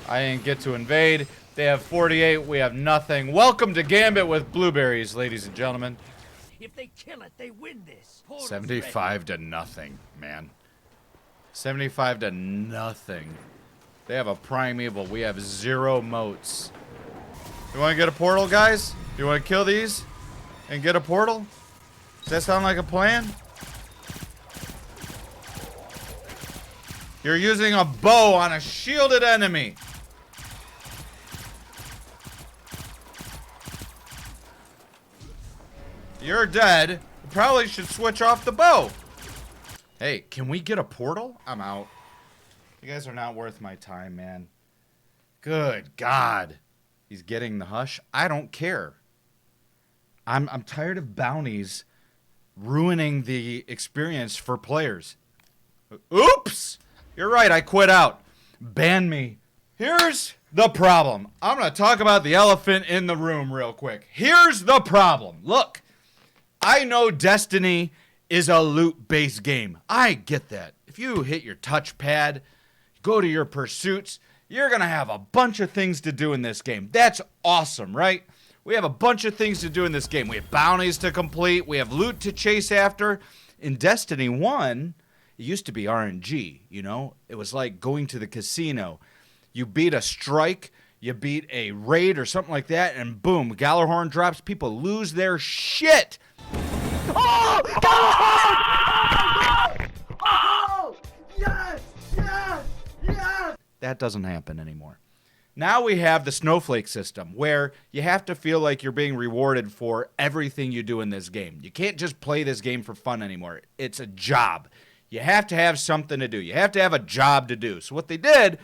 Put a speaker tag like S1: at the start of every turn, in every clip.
S1: I didn't get to invade. They have 48. We have nothing. Welcome to Gambit with Blueberries, ladies and gentlemen.
S2: If they kill it, they win this. Portal's
S1: 75 to nothing, man. 75 to nothing. They have a primeval. We have 0 moats. You want to get a portal, guys? You want to kill these and get a portal? Does that sound like a plan? You're using a bow on a shielded enemy. You're dead. You probably should switch off the bow. Hey, can we get a portal? I'm out. You guys are not worth my time, man. Good God. He's getting the hush. I don't care. I'm tired of bounties ruining the experience for players. Oops! You're right, I quit out. Ban me. Here's the problem. I'm going to talk about the elephant in the room real quick. Here's the problem. Look, I know Destiny is a loot-based game. I get that. If you hit your touchpad, go to your pursuits, you're going to have a bunch of things to do in this game. That's awesome, right? We have a bunch of things to do in this game. We have bounties to complete. We have loot to chase after. In Destiny 1, it used to be RNG, you know? It was like going to the casino. You beat a strike, you beat a raid or something like that, and boom, Gallarhorn drops. People lose their shit.
S2: Oh! Gallarhorn! Oh! Yes! Yes! Yes!
S1: That doesn't happen anymore. Now we have the snowflake system where you have to feel like you're being rewarded for everything you do in this game. You can't just play this game for fun anymore. It's a job. You have to have something to do. You have to have a job to do. So what they did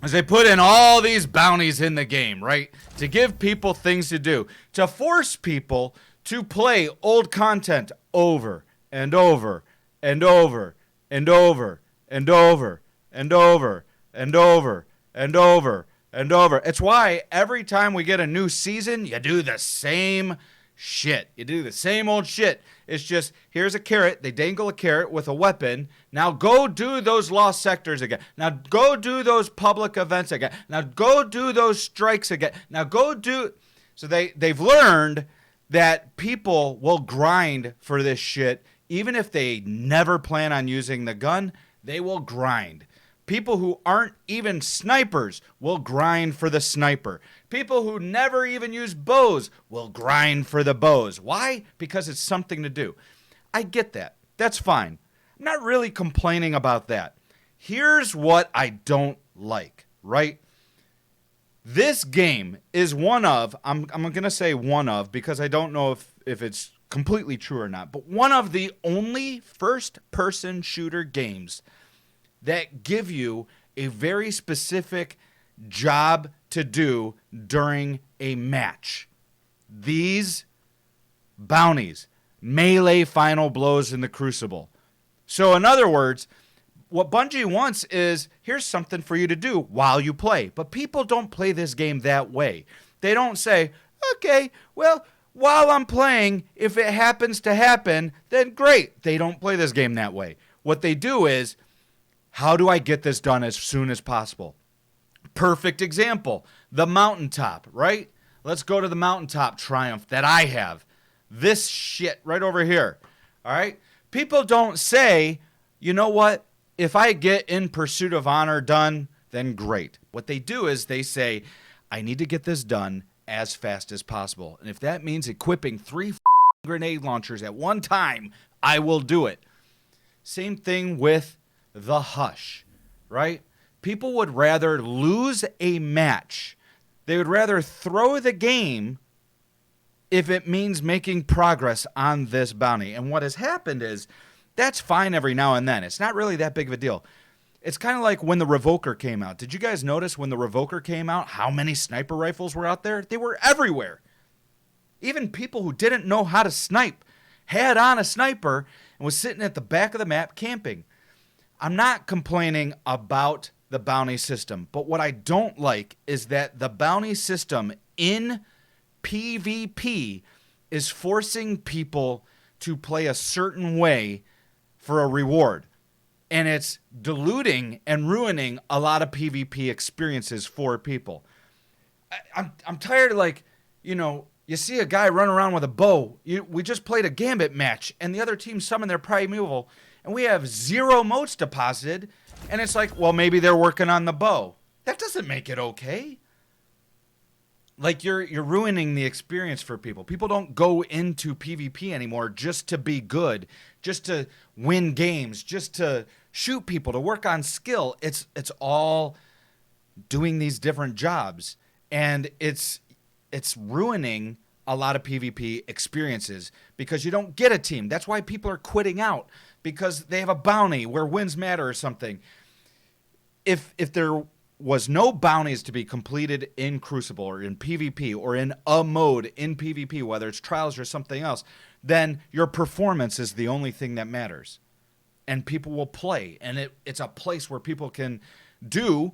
S1: is they put in all these bounties in the game, right? To give people things to do. To force people to play old content over and over and over and over and over and over and over and over and over. It's why every time we get a new season, you do the same shit. You do the same old shit. It's just, here's a carrot. They dangle a carrot with a weapon. Now go do those lost sectors again. Now go do those public events again. Now go do those strikes again. Now go do... So they've learned that people will grind for this shit. Even if they never plan on using the gun, they will grind. People who aren't even snipers will grind for the sniper. People who never even use bows will grind for the bows. Why? Because it's something to do. I get that. That's fine. I'm not really complaining about that. Here's what I don't like, right? This game is one of, I'm going to say one of, because I don't know if it's completely true or not, but one of the only first-person shooter games that give you a very specific job to do during a match. These bounties, melee final blows in the Crucible. So in other words, what Bungie wants is, here's something for you to do while you play. But people don't play this game that way. They don't say, okay, well, while I'm playing, if it happens to happen, then great. They don't play this game that way. What they do is, how do I get this done as soon as possible? Perfect example, the mountaintop, right? Let's go to the mountaintop triumph that I have. This shit right over here, all right? People don't say, you know what? If I get In Pursuit of Honor done, then great. What they do is they say, I need to get this done as fast as possible. And if that means equipping 3 grenade launchers at one time, I will do it. Same thing with the hush, right? People would rather lose a match. They would rather throw the game if it means making progress on this bounty. And what has happened is, that's fine every now and then. It's not really that big of a deal. It's kind of like when the Revoker came out. Did you guys notice when the Revoker came out how many sniper rifles were out there? They were everywhere. Even people who didn't know how to snipe had on a sniper and was sitting at the back of the map camping. I'm not complaining about the bounty system, but what I don't like is that the bounty system in PvP is forcing people to play a certain way for a reward. And it's diluting and ruining a lot of PvP experiences for people. I'm tired of, like, you know, you see a guy run around with a bow. We just played a Gambit match, and the other team summoned their Primeval, and we have 0 motes deposited, and it's like, well, maybe they're working on the bow. That doesn't make it okay. Like, you're ruining the experience for people. People don't go into PvP anymore just to be good, just to win games, just to shoot people, to work on skill. It's all doing these different jobs, and it's ruining a lot of PvP experiences because you don't get a team. That's why people are quitting out, because they have a bounty where wins matter or something. If there was no bounties to be completed in Crucible or in PvP or in a mode in PvP, whether it's Trials or something else, then your performance is the only thing that matters. And people will play. And it's a place where people can do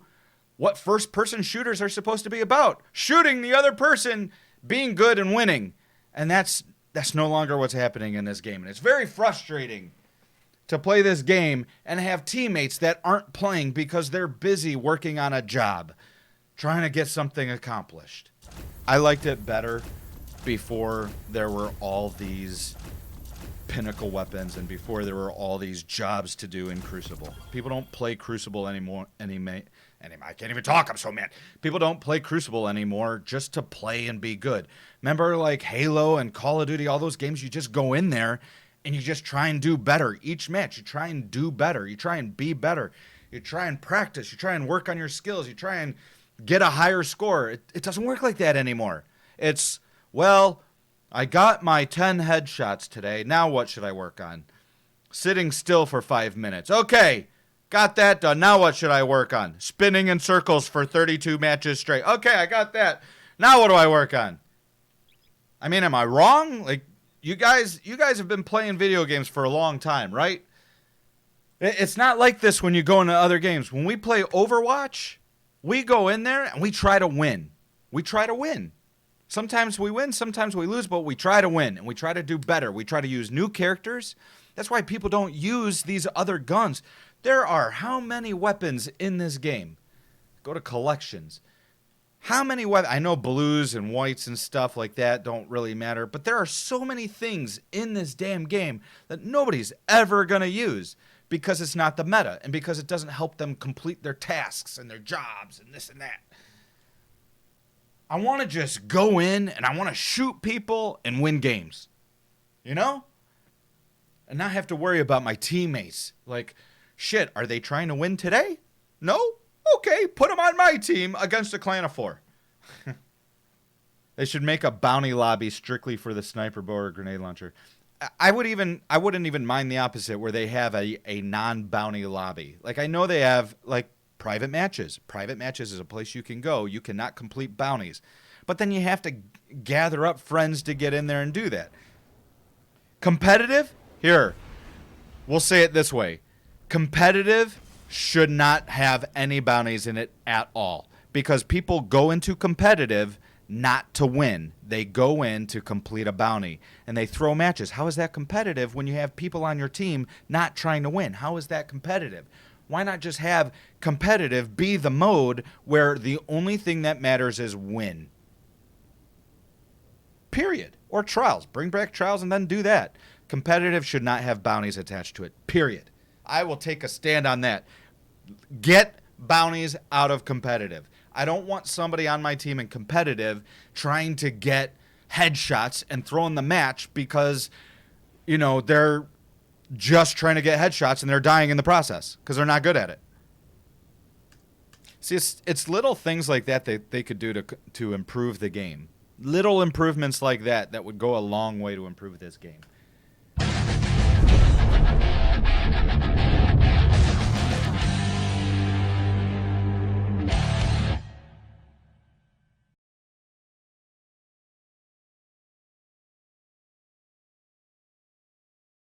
S1: what first-person shooters are supposed to be about. Shooting the other person, being good and winning. And that's no longer what's happening in this game. And it's very frustrating to play this game and have teammates that aren't playing because they're busy working on a job, trying to get something accomplished. I liked it better before there were all these Pinnacle weapons and before there were all these jobs to do in Crucible. People don't play Crucible anymore. I can't even talk. I'm so mad. People don't play Crucible anymore just to play and be good. Remember, like Halo and Call of Duty, all those games, you just go in there and you just try and do better. Each match, you try and do better. You try and be better. You try and practice. You try and work on your skills. You try and get a higher score. It doesn't work like that anymore. It's, well, I got my 10 headshots today. Now what should I work on? Sitting still for 5 minutes. Okay, got that done. Now what should I work on? Spinning in circles for 32 matches straight. Okay, I got that. Now what do I work on? I mean, am I wrong? Like, you guys have been playing video games for a long time, right? It's not like this when you go into other games. When we play Overwatch, we go in there and we try to win. We try to win. Sometimes we win, sometimes we lose, but we try to win and we try to do better. We try to use new characters. That's why people don't use these other guns. There are how many weapons in this game? Go to collections. How many weapons? I know blues and whites and stuff like that don't really matter, but there are so many things in this damn game that nobody's ever going to use because it's not the meta and because it doesn't help them complete their tasks and their jobs and this and that. I want to just go in and I want to shoot people and win games, you know? And not have to worry about my teammates. Like, shit, are they trying to win today? No? Okay, put them on my team against a clan of 4. They should make a bounty lobby strictly for the sniper bow or grenade launcher. I wouldn't even mind the opposite, where they have a non-bounty lobby. Like, I know they have, like, private matches. Private matches is a place you can go. You cannot complete bounties. But then you have to gather up friends to get in there and do that. Competitive? Here, we'll say it this way. Competitive should not have any bounties in it at all, because people go into competitive not to win. They go in to complete a bounty, and they throw matches. How is that competitive when you have people on your team not trying to win? How is that competitive? Why not just have competitive be the mode where the only thing that matters is win? Period. Or trials. Bring back trials and then do that. Competitive should not have bounties attached to it. Period. I will take a stand on that. Get bounties out of competitive. I don't want somebody on my team in competitive trying to get headshots and throwing the match because, you know, they're just trying to get headshots and they're dying in the process because they're not good at it. See, it's little things like that they could do to improve the game. Little improvements like that would go a long way to improve this game.